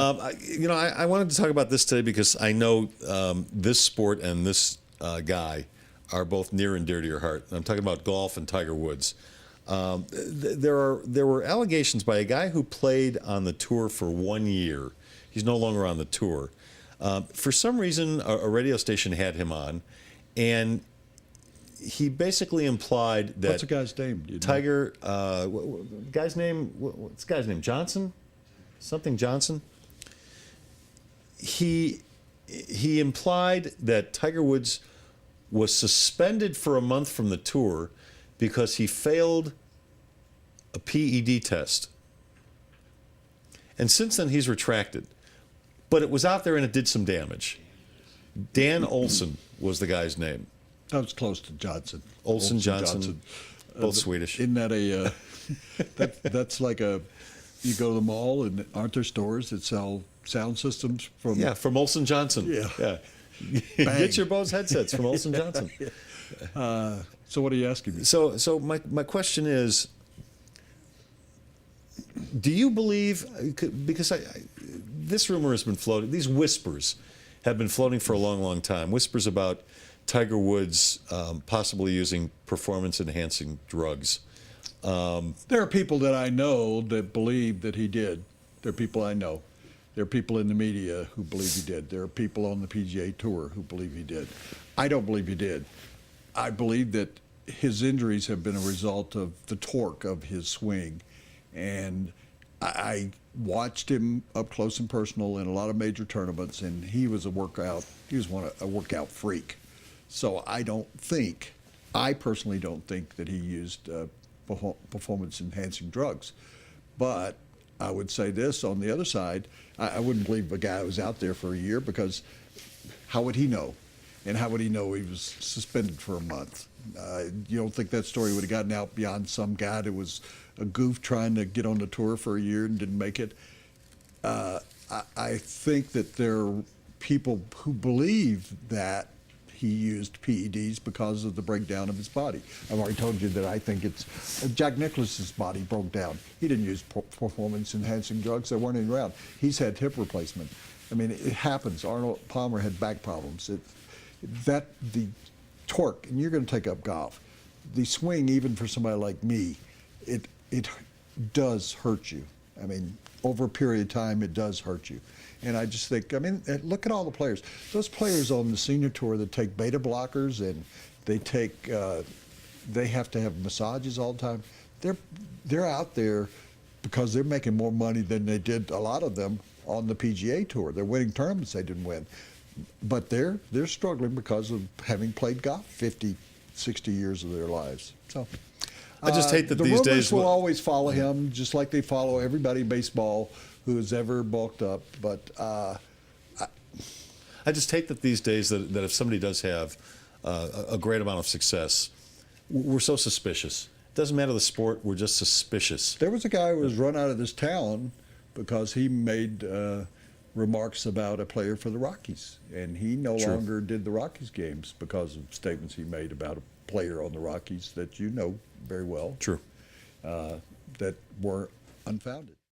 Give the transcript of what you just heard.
I wanted to talk about this today because I know this sport and this guy are both near and dear to your heart. I'm talking about golf and Tiger Woods. There were allegations by a guy who played on the tour for 1 year. He's no longer on the tour. For some reason, a radio station had him on, and he basically implied that what's the guy's name? Do you know? Tiger, guy's name, what's the guy's name? Johnson? Something Johnson? He implied that Tiger Woods was suspended for a month from the tour because he failed a PED test. And since then, he's retracted. But it was out there and it did some damage. Dan Olsen was the guy's name. That was close to Johnson. Olsen Johnson. Both Swedish. Isn't that a that's like a, you go to the mall and aren't there stores that sell sound systems from? Yeah, from Olsen Johnson. Yeah. Get your Bose headsets from Olsen Johnson. So what are you asking me? So my question is, do you believe, because this rumor has been floating, these whispers have been floating for a long, long time, whispers about Tiger Woods possibly using performance-enhancing drugs. There are people that I know that believe that he did. There are people I know. There are people in the media who believe he did. There are people on the PGA Tour who believe he did. I don't believe he did. I believe that his injuries have been a result of the torque of his swing. And I watched him up close and personal in a lot of major tournaments, and he was a workout freak. So I personally don't think that he used performance-enhancing drugs. But I would say this on the other side, I wouldn't believe a guy who was out there for a year, because how would he know? And how would he know he was suspended for a month? You don't think that story would have gotten out beyond some guy that was a goof trying to get on the tour for a year and didn't make it? I think that there are people who believe that he used PEDs because of the breakdown of his body. I've already told you that I think it's Jack Nicklaus's body broke down. He didn't use performance-enhancing drugs. They weren't even around. He's had hip replacement. I mean, it happens. Arnold Palmer had back problems. The torque, and you're going to take up golf, the swing, even for somebody like me, it does hurt you. I mean, over a period of time, it does hurt you. And I just think, I mean, look at all the players. Those players on the senior tour that take beta blockers and they have to have massages all the time. They're out there because they're making more money than they did, a lot of them, on the PGA Tour. They're winning tournaments they didn't win. But they're struggling because of having played golf 50, 60 years of their lives. So I just hate that the these rumors days will always follow him, just like they follow everybody in baseball who has ever bulked up. But I just hate that these days that if somebody does have a great amount of success, we're so suspicious. It doesn't matter the sport, we're just suspicious. There was a guy who was run out of this town because he made remarks about a player for the Rockies, and he no longer did the Rockies games because of statements he made about a player on the Rockies that you know very well. True. That were unfounded.